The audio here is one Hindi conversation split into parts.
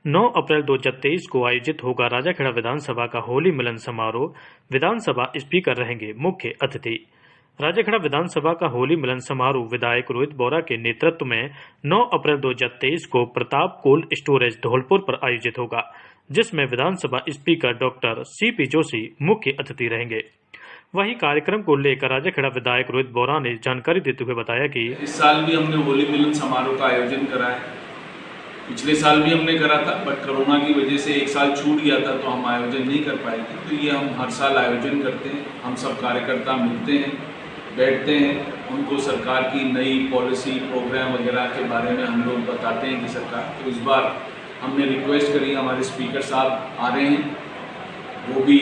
9 अप्रैल 2023 को आयोजित होगा राजाखेड़ा विधानसभा का होली मिलन समारोह। विधानसभा स्पीकर रहेंगे मुख्य अतिथि। राजाखेड़ा विधानसभा का होली मिलन समारोह विधायक रोहित बोरा के नेतृत्व में 9 अप्रैल 2023 को प्रताप कोल्ड स्टोरेज धौलपुर पर आयोजित होगा, जिसमें विधानसभा स्पीकर डॉक्टर CP जोशी मुख्य अतिथि रहेंगे। वहीं कार्यक्रम को लेकर राजाखेड़ा विधायक रोहित बोरा ने जानकारी देते हुए बताया कि इस साल भी हमने होली मिलन समारोह का आयोजन करा है। पिछले साल भी हमने करा था, बट कोरोना की वजह से एक साल छूट गया था, तो हम आयोजन नहीं कर पाए थे। तो ये हम हर साल आयोजन करते हैं। हम सब कार्यकर्ता मिलते हैं, बैठते हैं, उनको सरकार की नई पॉलिसी प्रोग्राम वगैरह के बारे में हम लोग बताते हैं कि सरकार। तो इस बार हमने रिक्वेस्ट करी, हमारे स्पीकर साहब आ रहे हैं, वो भी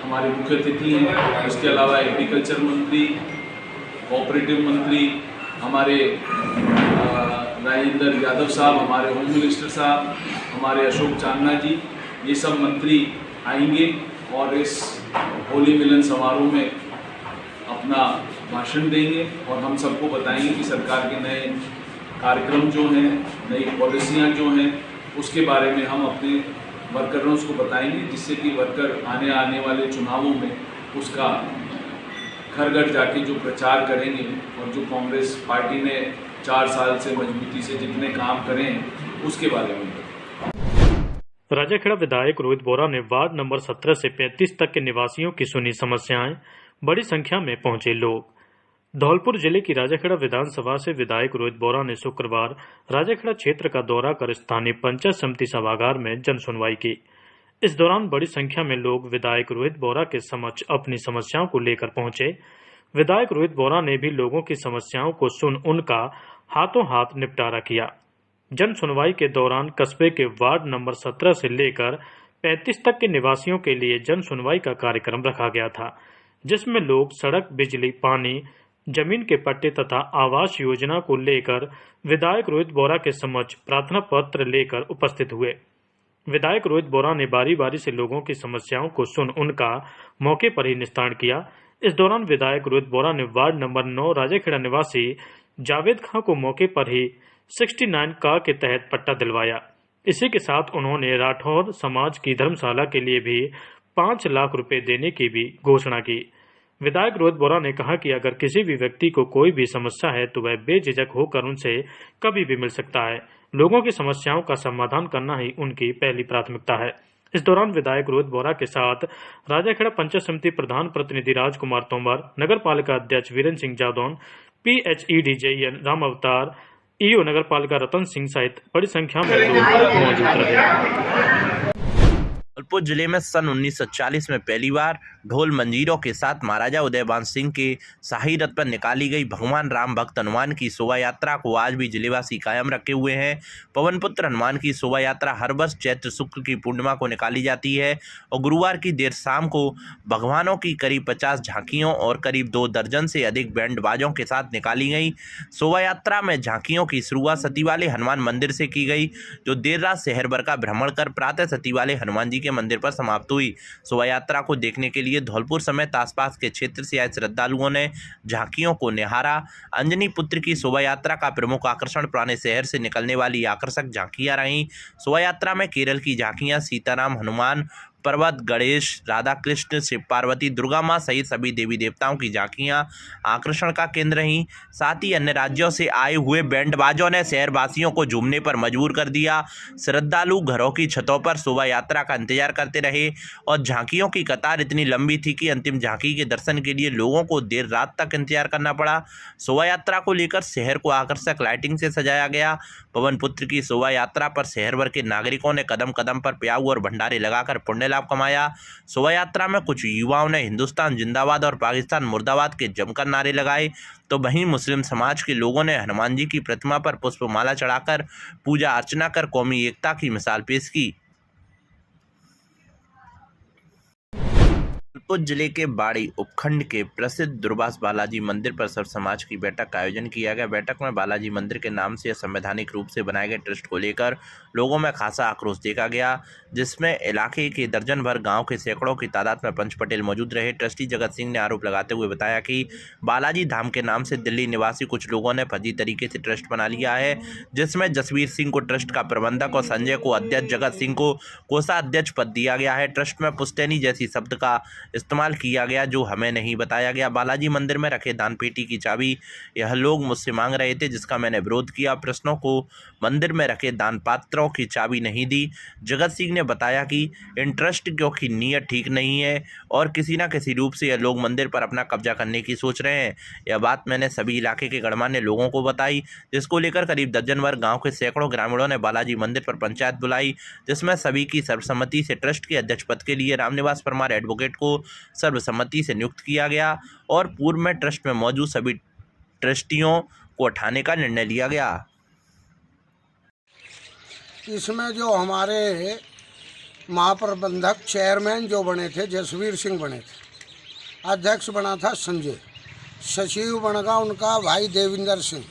हमारे मुख्य अतिथि हैं। इसके अलावा एग्रीकल्चर मंत्री, कोऑपरेटिव मंत्री, हमारे राजेंद्र यादव साहब, हमारे होम मिनिस्टर साहब, हमारे अशोक चांदना जी, ये सब मंत्री आएंगे और इस होली मिलन समारोह में अपना भाषण देंगे और हम सबको बताएंगे कि सरकार के नए कार्यक्रम जो हैं, नई पॉलिसियां जो हैं, उसके बारे में हम अपने वर्करों को बताएंगे, जिससे कि वर्कर आने वाले चुनावों में उसका घर घर जाके जो प्रचार करेंगे और जो कांग्रेस पार्टी ने 4 साल से मजबूती से जितने काम करे हैं उसके बारे में। राजाखेड़ा विधायक रोहित बोरा ने वार्ड नंबर 17 से 35 तक के निवासियों की सुनी समस्याएं। बड़ी संख्या में पहुंचे लोग। धौलपुर जिले की राजाखेड़ा विधानसभा से विधायक रोहित बोरा ने शुक्रवार राजाखेड़ा क्षेत्र का दौरा कर स्थानीय पंचायत समिति सभागार में जन सुनवाई की। इस दौरान बड़ी संख्या में लोग विधायक रोहित बोरा के समक्ष अपनी समस्याओं को लेकर पहुंचे। विधायक रोहित बोरा ने भी लोगों की समस्याओं को सुन उनका हाथों हाथ निपटारा किया। जन सुनवाई के दौरान कस्बे के वार्ड नंबर 17 से लेकर 35 तक के निवासियों के लिए जन सुनवाई का कार्यक्रम रखा गया था, जिसमें लोग सड़क, बिजली, पानी, जमीन के पट्टे तथा आवास योजना को लेकर विधायक रोहित बोरा के समक्ष प्रार्थना पत्र लेकर उपस्थित हुए। विधायक रोहित बोरा ने बारी बारी से लोगों की समस्याओं को सुन उनका मौके पर ही निस्तारण किया। इस दौरान विधायक रोहित बोरा ने वार्ड नंबर 9 राजाखेड़ा निवासी जावेद खां को मौके पर ही 69 का के तहत पट्टा दिलवाया। इसी के साथ उन्होंने राठौर समाज की धर्मशाला के लिए भी 5 लाख रुपए देने की भी घोषणा की। विधायक रोहित बोरा ने कहा कि अगर किसी भी व्यक्ति को कोई भी समस्या है तो वह बेझिझक होकर उनसे कभी भी मिल सकता है। लोगों की समस्याओं का समाधान करना ही उनकी पहली प्राथमिकता है। इस दौरान विधायक रोहित बोरा के साथ राजाखेड़ा पंचायत समिति प्रधान प्रतिनिधि राजकुमार तोमर, नगर पालिका अध्यक्ष वीरेंद्र सिंह जादौन, PHED JN राम अवतार, EO नगर पालिका रतन सिंह सहित बड़ी संख्या में लोग मौजूद रहे। धौलपुर जिले में सन 1940 में पहली बार ढोल मंजीरों के साथ महाराजा उदयभान सिंह के शाही रथ पर निकाली गई भगवान राम भक्त हनुमान की शोभा यात्रा को आज भी जिलेवासी कायम रखे हुए हैं। पवन पुत्र हनुमान की शोभा यात्रा हर वर्ष चैत्र शुक्ल की पूर्णिमा को निकाली जाती है और गुरुवार की देर शाम को भगवानों की करीब 50 झांकियों और करीब 2 दर्जन से अधिक बैंड बाजों के साथ निकाली गई। शोभा यात्रा में झांकियों की शुरुआत सतीवाले हनुमान मंदिर से की गई, जो देर रात शहर भर का भ्रमण कर प्रातः सतीवाले हनुमान जी के मंदिर पर समाप्त हुई। शोभा यात्रा को देखने के लिए धौलपुर समेत आसपास के क्षेत्र से आए श्रद्धालुओं ने झांकियों को निहारा। अंजनी पुत्र की शोभा यात्रा का प्रमुख आकर्षण पुराने शहर से निकलने वाली आकर्षक झांकियां रहीं। शोभा यात्रा में केरल की झांकियां सीताराम, हनुमान, पर्वत, गणेश, राधा कृष्ण, शिव पार्वती, दुर्गा माँ सहित सभी देवी देवताओं की झांकियां आकर्षण का केंद्र रहीं। साथ ही अन्य राज्यों से आए हुए बैंडबाजों ने शहरवासियों को झूमने पर मजबूर कर दिया। श्रद्धालु घरों की छतों पर शोभा यात्रा का इंतजार करते रहे और झांकियों की कतार इतनी लंबी थी कि अंतिम झांकी के दर्शन के लिए लोगों को देर रात तक इंतजार करना पड़ा। शोभा यात्रा को लेकर शहर को आकर्षक लाइटिंग से सजाया गया। पवन पुत्र की शोभा यात्रा पर शहर भर के नागरिकों ने कदम कदम पर प्याऊ और भंडारे लगाकर पुण्य लाभ कमाया। शोभा यात्रा में कुछ युवाओं ने हिंदुस्तान जिंदाबाद और पाकिस्तान मुर्दाबाद के जमकर नारे लगाए, तो वहीं मुस्लिम समाज के लोगों ने हनुमान जी की प्रतिमा पर पुष्पमाला चढ़ाकर पूजा अर्चना कर कौमी एकता की मिसाल पेश की। जौनपुर जिले के बाड़ी उपखंड के प्रसिद्ध दुर्वास बालाजी मंदिर पर सर्व समाज की बैठक का आयोजन किया गया। बैठक में बालाजी मंदिर के नाम से संवैधानिक रूप से बनाए गए ट्रस्ट को लेकर लोगों में खासा आक्रोश देखा गया, जिसमें इलाके के दर्जन भर गांव के सैकड़ों की तादाद में पंच पटेल मौजूद रहे। ट्रस्टी जगत सिंह ने आरोप लगाते हुए बताया कि बालाजी धाम के नाम से दिल्ली निवासी कुछ लोगों ने फर्जी तरीके से ट्रस्ट बना लिया है, जिसमें जसवीर सिंह को ट्रस्ट का प्रबंधक और संजय को अध्यक्ष, जगत सिंह को कोषाध्यक्ष पद दिया गया है। ट्रस्ट में पुश्तैनी जैसी शब्द का इस्तेमाल किया गया जो हमें नहीं बताया गया। बालाजी मंदिर में रखे दान पेटी की चाबी यह लोग मुझसे मांग रहे थे, जिसका मैंने विरोध किया। प्रश्नों को मंदिर में रखे दान पात्रों की चाबी नहीं दी। जगत सिंह ने बताया कि इन ट्रस्ट की नीयत ठीक नहीं है और किसी न किसी रूप से यह लोग मंदिर पर अपना कब्जा करने की सोच रहे हैं। यह बात मैंने सभी इलाके के गणमान्य लोगों को बताई, जिसको लेकर करीब दर्जन भर गाँव के सैकड़ों ग्रामीणों ने बालाजी मंदिर पर पंचायत बुलाई, जिसमें सभी की सर्वसम्मति से ट्रस्ट के अध्यक्ष पद के लिए रामनिवास परमार एडवोकेट को सर्वसम्मति से नियुक्त किया गया और पूर्व में ट्रस्ट में मौजूद सभी ट्रस्टियों को हटाने का निर्णय लिया गया। इसमें जो हमारे महाप्रबंधक चेयरमैन जो बने थे जसवीर सिंह बने थे, अध्यक्ष बना था संजय, सचिव बनेगा उनका भाई देविंदर सिंह,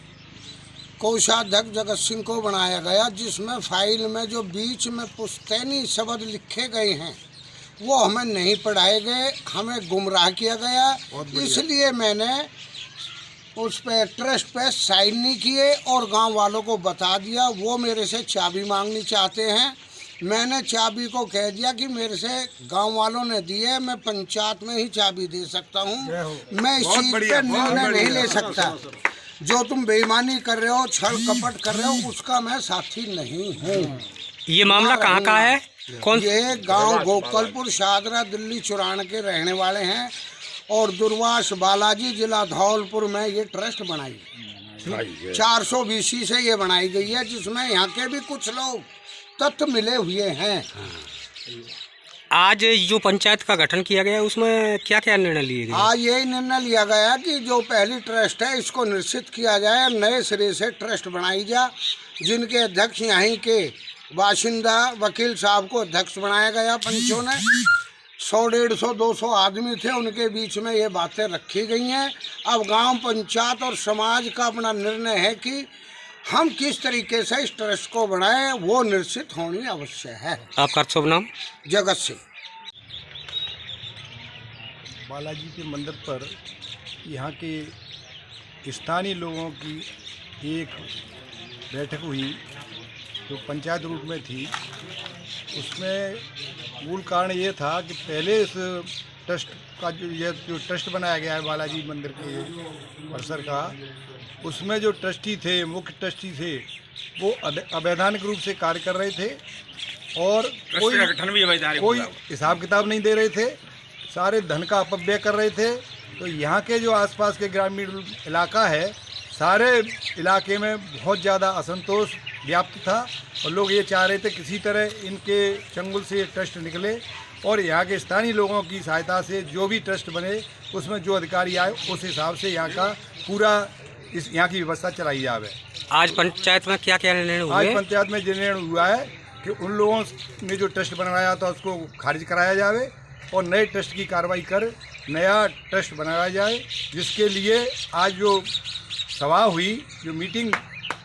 कोषाध्यक्ष जगत सिंह को बनाया गया, जिसमें फाइल में जो बीच में पुश्तैनी शब्द लिखे गए हैं वो हमें नहीं पढ़ाए गए, हमें गुमराह किया गया। इसलिए मैंने उस पे ट्रस्ट पे साइन नहीं किए और गांव वालों को बता दिया। वो मेरे से चाबी मांगनी चाहते हैं, मैंने चाबी को कह दिया कि मेरे से गांव वालों ने दी है, मैं पंचायत में ही चाबी दे सकता हूं, मैं इस चीज़ पे निर्णय नहीं ले सकता। जो तुम बेईमानी कर रहे हो, छल कपट कर रहे हो, उसका मैं साथी नहीं हूँ। ये मामला कहाँ का है? कौन? ये गांव गोकलपुर शाहदरा दिल्ली चुरान के रहने वाले हैं और दुर्वास बालाजी जिला धौलपुर में ये ट्रस्ट बनाई 420 से ये बनाई गई है, जिसमें यहाँ के भी कुछ लोग तत्व मिले हुए हैं। आज जो पंचायत का गठन किया गया उसमें क्या क्या निर्णय लिए गए? आज यही निर्णय लिया गया कि जो पहली ट्रस्ट है इसको निश्चित किया जाए, नए सिरे से ट्रस्ट बनाई जा, जिनके अध्यक्ष यहीं के बाशिंदा वकील साहब को अध्यक्ष बनाया गया। पंचों ने 100, 150, 200 आदमी थे, उनके बीच में ये बातें रखी गई हैं। अब गांव पंचायत और समाज का अपना निर्णय है कि हम किस तरीके से इस ट्रस्ट को बढ़ाएं, वो निश्चित होनी आवश्यक है। आपका शुभ नाम? जगत सिंह। बालाजी के मंदिर पर यहाँ के स्थानीय लोगों की एक बैठक हुई जो पंचायत रूप में थी। उसमें मूल कारण ये था कि पहले इस ट्रस्ट का जो ट्रस्ट बनाया गया है बालाजी मंदिर के परिसर का, उसमें जो ट्रस्टी थे, मुख्य ट्रस्टी थे, वो अवैधानिक रूप से कार्य कर रहे थे और कोई हिसाब किताब नहीं दे रहे थे, सारे धन का अपव्यय कर रहे थे। तो यहाँ के जो आसपास के ग्रामीण इलाका है, सारे इलाके में बहुत ज़्यादा असंतोष व्याप्त था और लोग ये चाह रहे थे किसी तरह इनके चंगुल से ट्रस्ट निकले और यहाँ के स्थानीय लोगों की सहायता से जो भी ट्रस्ट बने उसमें जो अधिकारी आए उस हिसाब से यहाँ का पूरा यहाँ की व्यवस्था चलाई जाए। आज पंचायत में क्या क्या निर्णय हुए? आज पंचायत में निर्णय हुआ है कि उन लोगों ने जो ट्रस्ट बनाया था उसको खारिज कराया जाए और नए ट्रस्ट की कार्रवाई कर नया ट्रस्ट बनाया जाए, जिसके लिए आज जो सभा हुई, जो मीटिंग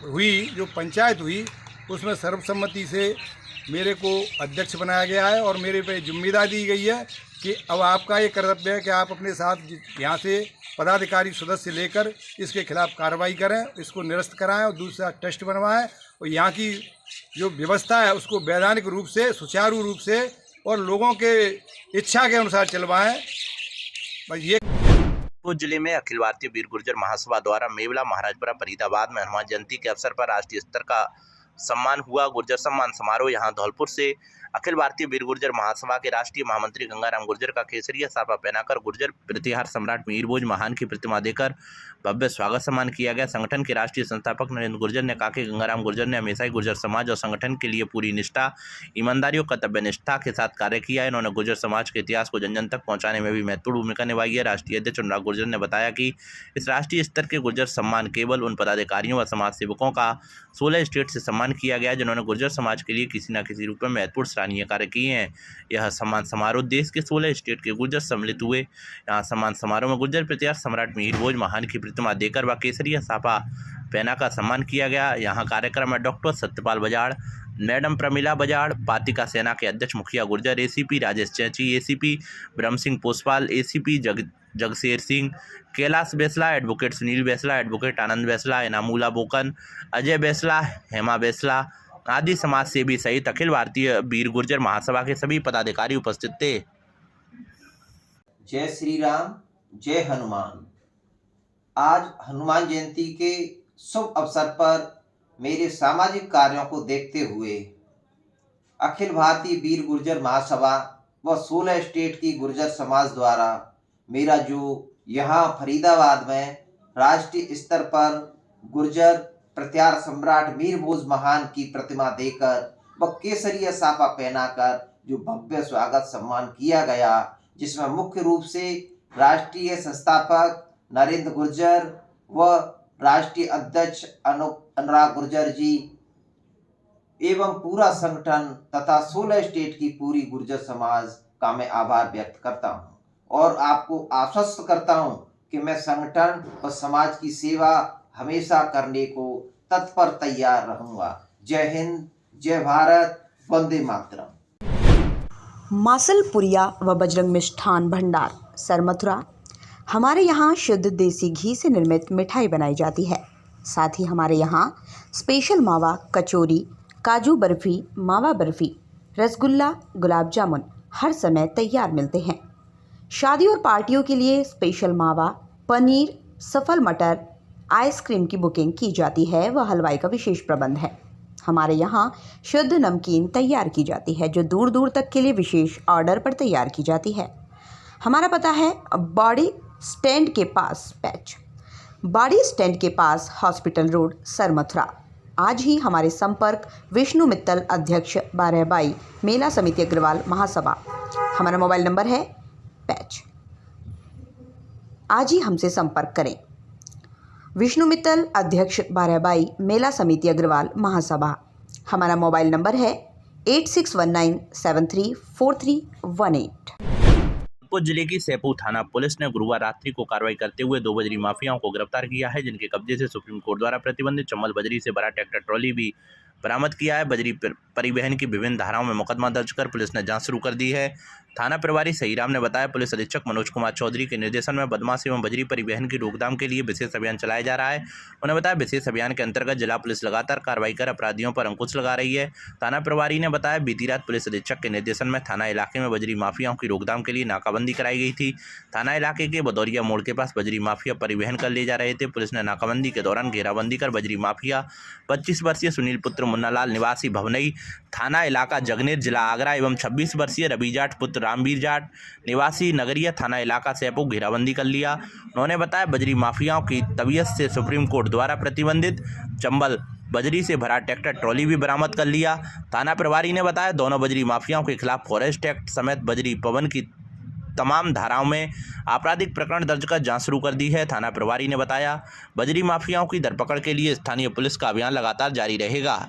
हुई, जो पंचायत हुई, उसमें सर्वसम्मति से मेरे को अध्यक्ष बनाया गया है और मेरे पे जिम्मेदारी दी गई है कि अब आपका ये कर्तव्य है कि आप अपने साथ यहाँ से पदाधिकारी सदस्य लेकर इसके खिलाफ कार्रवाई करें, इसको निरस्त कराएं और दूसरा ट्रस्ट बनवाएं और यहाँ की जो व्यवस्था है उसको वैधानिक रूप से, सुचारू रूप से और लोगों के इच्छा के अनुसार चलवाएं। बस ये जिले में अखिल भारतीय वीर गुर्जर महासभा द्वारा मेवला, महाराजपुरा, फरीदाबाद में हनुमान जयंती के अवसर पर राष्ट्रीय स्तर का सम्मान हुआ। गुर्जर सम्मान समारोह यहां धौलपुर से अखिल भारतीय वीर गुर्जर महासभा के राष्ट्रीय महामंत्री गंगाराम गुर्जर का केसरिया साफा पहनाकर गुर्जर प्रतिहार सम्राट मीरभोज महान की प्रतिमा देकर भव्य स्वागत सम्मान किया गया। संगठन के राष्ट्रीय संस्थापक नरेंद्र गुर्जर ने कहा कि गंगाराम गुर्जर ने हमेशा ही गुर्जर समाज और संगठन के लिए पूरी निष्ठा, ईमानदारी और कर्तव्य निष्ठा के साथ कार्य किया है। इन्होंने गुर्जर समाज के इतिहास को जन जन तक पहुंचाने में भी महत्वपूर्ण भूमिका निभाई है। राष्ट्रीय अध्यक्ष अनुराग गुर्जर ने बताया कि इस राष्ट्रीय स्तर के गुर्जर सम्मान केवल उन पदाधिकारियों व समाज सेवकों का 16 स्टेट से सम्मान किया गया जिन्होंने गुर्जर समाज के लिए किसी न किसी रूप में महत्वपूर्ण सराहनीय कार्य किए हैं। यह सम्मान समारोह देश के 16 स्टेट के गुर्जर सम्मिलित हुए। यहाँ सम्मान समारोह में गुर्जर प्रतिहार सम्राट मीर भोज महान की प्रतिमा देकर व केसरिया साफा पहनाकर सम्मान किया गया। यहाँ कार्यक्रम में डॉक्टर सत्यपाल बजाड़, मैडम प्रमिला बजाड़, पातिका सेना के अध्यक्ष Mukhiya Gurjar, ACP Rajesh Chaichi, ACP Brahm Singh Pospal, ACP Jagsher Singh, Kailash Baisla, advocate Sunil Baisla, advocate Anand Baisla, Inamulla Bokan, Ajay Baisla, Hema Baisla आदि समाज सेवी सहित अखिल भारतीय वीर गुर्जर महासभा के सभी पदाधिकारी उपस्थित थे। जय श्री राम, जय हनुमान। आज हनुमान जयंती के शुभ अवसर पर मेरे सामाजिक कार्यों को देखते हुए अखिल भारतीय वीर गुर्जर महासभा व 16 स्टेट की गुर्जर समाज द्वारा मेरा जो यहाँ फरीदाबाद में राष्ट्रीय स्तर पर गुर्जर प्रतिहार सम्राट मीर भोज महान की प्रतिमा देकर व केसरिया साफा पहनाकर जो भव्य स्वागत सम्मान किया गया, जिसमें मुख्य रूप से राष्ट्रीय संस्थापक नरेंद्र गुर्जर व राष्ट्रीय अध्यक्ष अनुराग गुर्जर जी एवं पूरा संगठन तथा 16 स्टेट की पूरी गुर्जर समाज का मैं आभार व्यक्त करता हूं और आपको आश्वस्त करता हूं कि मैं संगठन और समाज की सेवा हमेशा करने को तत्पर तैयार रहूंगा। जय हिंद, जय भारत, वंदे मातरम। मासलपुरिया व बजरंग मिष्ठान भंडार सरमथुरा। हमारे यहाँ शुद्ध देसी घी से निर्मित मिठाई बनाई जाती है। साथ ही हमारे यहाँ स्पेशल मावा कचौरी, काजू बर्फ़ी, मावा बर्फ़ी, रसगुल्ला, गुलाब जामुन हर समय तैयार मिलते हैं। शादी और पार्टियों के लिए स्पेशल मावा, पनीर, सफल मटर, आइसक्रीम की बुकिंग की जाती है व हलवाई का विशेष प्रबंध है। हमारे यहाँ शुद्ध नमकीन तैयार की जाती है जो दूर दूर तक के लिए विशेष ऑर्डर पर तैयार की जाती है। हमारा पता है बॉडी स्टैंड के पास पैच, बॉडी स्टैंड के पास हॉस्पिटल रोड, सरमथुरा। आज ही हमारे संपर्क विष्णु मित्तल, अध्यक्ष 12/22 मेला समिति अग्रवाल महासभा। हमारा मोबाइल नंबर है पैच। आज ही हमसे संपर्क करें। विष्णु मित्तल, अध्यक्ष 12/22 मेला समिति अग्रवाल महासभा। हमारा मोबाइल नंबर है 8619734318। जौनपुर जिले की सैपू थाना पुलिस ने गुरुवार रात्रि को कार्रवाई करते हुए 2 बजरी माफियाओं को गिरफ्तार किया है, जिनके कब्जे से सुप्रीम कोर्ट द्वारा प्रतिबंधित चंबल बजरी से भरा ट्रैक्टर ट्रॉली भी बरामद किया है। बजरी परिवहन की विभिन्न धाराओं में मुकदमा दर्ज कर पुलिस ने जांच शुरू कर दी है। थाना प्रभारी सहीराम ने बताया, पुलिस अधीक्षक मनोज कुमार चौधरी के निर्देशन में बदमाशी एवं बजरी परिवहन की रोकथाम के लिए विशेष अभियान चलाया जा रहा है। उन्होंने बताया, विशेष अभियान के अंतर्गत जिला पुलिस लगातार कार्रवाई कर अपराधियों पर अंकुश लगा रही है। थाना प्रभारी ने बताया, बीती रात पुलिस अधीक्षक के निर्देशन में थाना इलाके में बजरी माफियाओं की रोकथाम के लिए नाकाबंदी कराई गई थी। थाना इलाके के बदौरिया मोड़ के पास बजरी माफिया परिवहन कर ले जा रहे थे। पुलिस ने नाकाबंदी के दौरान घेराबंदी कर बजरी माफिया 25 वर्षीय सुनील पुत्र मुन्नालाल निवासी भवनई, थाना इलाका जगनेर, जिला आगरा एवं 26 वर्षीय रवि जाट पुत्र रामवीर जाट निवासी नगरिया, थाना इलाका सैपू घेराबंदी कर लिया। उन्होंने बताया, बजरी माफियाओं की तबीयत से सुप्रीम कोर्ट द्वारा प्रतिबंधित चंबल बजरी से भरा ट्रैक्टर ट्रॉली भी बरामद कर लिया। थाना प्रभारी ने बताया, दोनों बजरी माफियाओं के खिलाफ फॉरेस्ट एक्ट समेत बजरी पवन की तमाम धाराओं में आपराधिक प्रकरण दर्ज कर जांच शुरू कर दी है। थाना प्रभारी ने बताया, बजरी माफियाओं की धरपकड़ के लिए स्थानीय पुलिस का अभियान लगातार जारी रहेगा।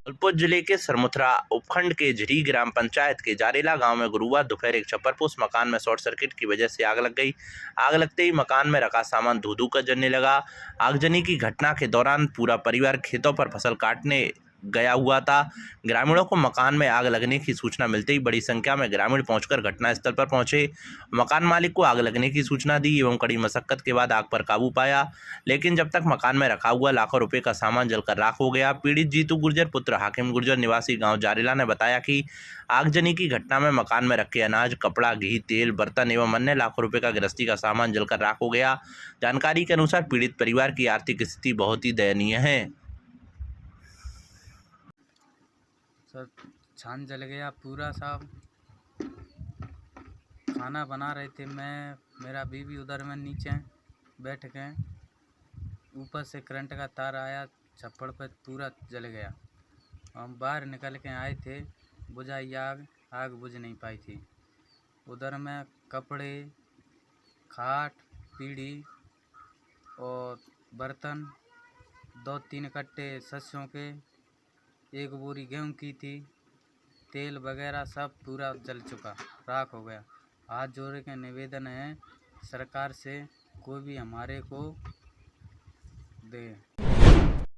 जौनपुर जिले के सरमथुरा उपखंड के झरी ग्राम पंचायत के जारेला गांव में गुरुवार दोपहर एक छप्परपोश मकान में शॉर्ट सर्किट की वजह से आग लग गई। आग लगते ही मकान में रखा सामान धू धू कर जलने लगा। आगजनी की घटना के दौरान पूरा परिवार खेतों पर फसल काटने गया हुआ था। ग्रामीणों को मकान में आग लगने की सूचना मिलते ही बड़ी संख्या में ग्रामीण पहुंचकर घटनास्थल पर पहुंचे। मकान मालिक को आग लगने की सूचना दी एवं कड़ी मशक्कत के बाद आग पर काबू पाया, लेकिन जब तक मकान में रखा हुआ लाखों रुपए का सामान जलकर राख हो गया। पीड़ित जीतू गुर्जर पुत्र हाकिम गुर्जर निवासी गांव जारेला ने बताया कि आगजनी की घटना में मकान में रखे अनाज, कपड़ा, घी, तेल, बर्तन एवं अन्य लाखों रुपए का गृहस्थी का सामान जलकर राख हो गया। जानकारी के अनुसार पीड़ित परिवार की आर्थिक स्थिति बहुत ही दयनीय है। सब छान जल गया पूरा। सब खाना बना रहे थे, मैं मेरा बीवी उधर में नीचे बैठ गए, ऊपर से करंट का तार आया, छप्पड़ पर पूरा जल गया। हम बाहर निकल के आए थे, बुझाई आग बुझ नहीं पाई थी। उधर में कपड़े, खाट, पीढ़ी और बर्तन, 2-3 कट्टे सरसों के एक बोरी गेहूं की थी, तेल वगैरह सब पूरा जल चुका, राख हो गया। हाथ जोड़ के निवेदन है सरकार से कोई भी हमारे को दे।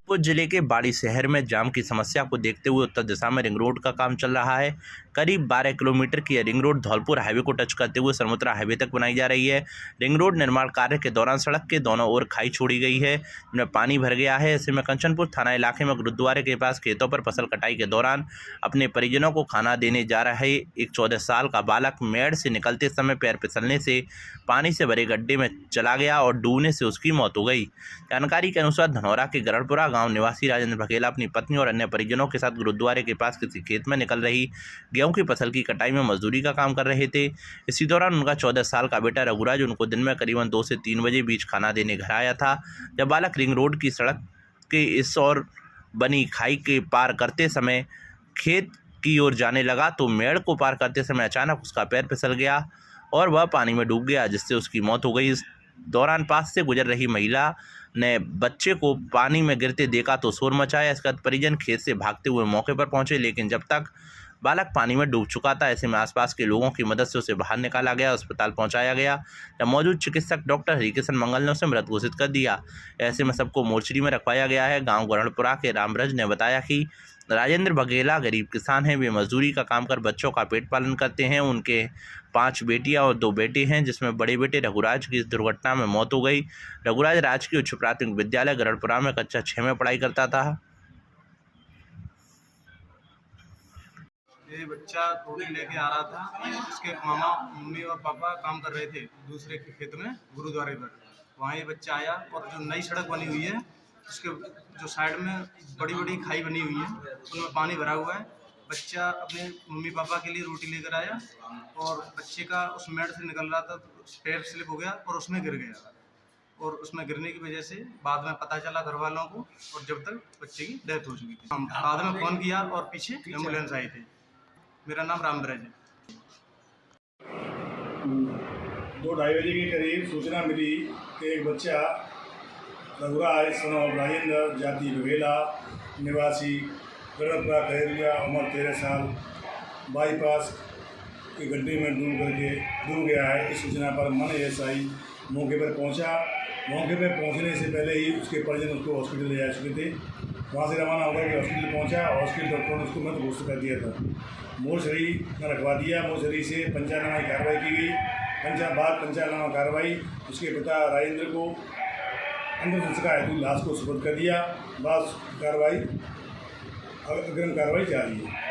जौनपुर जिले के बाड़ी शहर में जाम की समस्या को देखते हुए उत्तर दिशा में रिंग रोड का काम चल रहा है। करीब 12 किलोमीटर की यह रिंग रोड धौलपुर हाईवे को टच करते हुए सरमुत्रा हाईवे तक बनाई जा रही है। रिंग रोड निर्माण कार्य के दौरान सड़क के दोनों ओर खाई छोड़ी गई है, जिनमें पानी भर गया है। ऐसे में कंचनपुर थाना इलाके में गुरुद्वारे के पास खेतों पर फसल कटाई के दौरान अपने परिजनों को खाना देने जा रहे एक 14 साल का बालक मेड़ से निकलते समय पैर फिसलने से पानी से भरे गड्ढे में चला गया और डूबने से उसकी मौत हो गई। जानकारी के अनुसार धनौरा के गरड़पुरा गांव निवासी राजेंद्र बघेला अपनी पत्नी और अन्य परिजनों के साथ गुरुद्वारे के पास किसी खेत में निकल रही गेहूं की फसल की कटाई में मजदूरी का काम कर रहे थे। इसी दौरान उनका 14 साल का बेटा रघुराज उनको दिन में करीबन 2 से 3 बजे बीच खाना देने घर आया था। जब बालक रिंग रोड की सड़क के इस ओर बनी खाई के पार करते समय खेत की ओर जाने लगा तो मेड़ को पार करते समय अचानक उसका पैर फिसल गया और वह पानी में डूब गया, जिससे उसकी मौत हो गई। इस दौरान पास से गुजर रही महिला ने बच्चे को पानी में गिरते देखा तो शोर मचाया। इसके बाद परिजन खेत से भागते हुए मौके पर पहुंचे, लेकिन जब तक बालक पानी में डूब चुका था, ऐसे में आसपास के लोगों की मदद से उसे बाहर निकाला गया, अस्पताल पहुंचाया गया। जब मौजूद चिकित्सक डॉक्टर हरिकिशन मंगल ने उसे मृत घोषित कर दिया। ऐसे में सबको मोर्चरी में रखवाया गया है। गांव गरणपुरा के रामब्रज ने बताया कि राजेंद्र बघेला गरीब किसान हैं, वे मजदूरी का काम कर बच्चों का पेट पालन करते हैं। उनके 5 बेटियां और 2 बेटे हैं, जिसमें बड़े बेटे रघुराज की इस दुर्घटना में मौत हो गई। रघुराज राजकीय उच्च प्राथमिक विद्यालय गरणपुरा में कक्षा 6 में पढ़ाई करता था। ये बच्चा रोटी लेके आ रहा था, उसके मामा मम्मी और पापा काम कर रहे थे दूसरे के खेत में गुरुद्वारे पर। वहाँ ये बच्चा आया और जो नई सड़क बनी हुई है उसके जो साइड में बड़ी बड़ी खाई बनी हुई है, उनमें पानी भरा हुआ है। बच्चा अपने मम्मी पापा के लिए रोटी लेकर आया और बच्चे का उस मेड़ से निकल रहा था, पैर स्लिप हो गया और उसमें गिर गया। और उसमें गिरने की वजह से बाद में पता चला घर वालों को, और जब तक बच्चे की डेथ हो चुकी थी। हम बाद में फ़ोन किया और पीछे एम्बुलेंस आई थी। मेरा नाम रामब्रज है। 2-2:30 बजे के करीब सूचना मिली कि एक बच्चा रघुराज सन ऑफ राजेंद्र जाति बघेला निवासी गरणपुरा खैरिया उम्र 13 साल बाईपास के गड्ढे में डूब गया है। इस सूचना पर मन एएसआई मौके पर पहुंचा। मौके पर पहुंचने से पहले ही उसके परिजन उसको हॉस्पिटल ले जा चुके थे। वहाँ से रवाना होकर के हॉस्पिटल पहुंचा। हॉस्पिटल डॉक्टर ने उसको मृत घोषित कर दिया था। मोर्चरी में रखवा दिया। मोर्चरी से पंचनामा की कार्रवाई की गई। पंचनामा कार्रवाई उसके पिता राजेंद्र को अंतिम संस्कार हेतु लाश को सुपुर्द कर दिया। बस कार्रवाई अग्रिम कार्रवाई जारी है।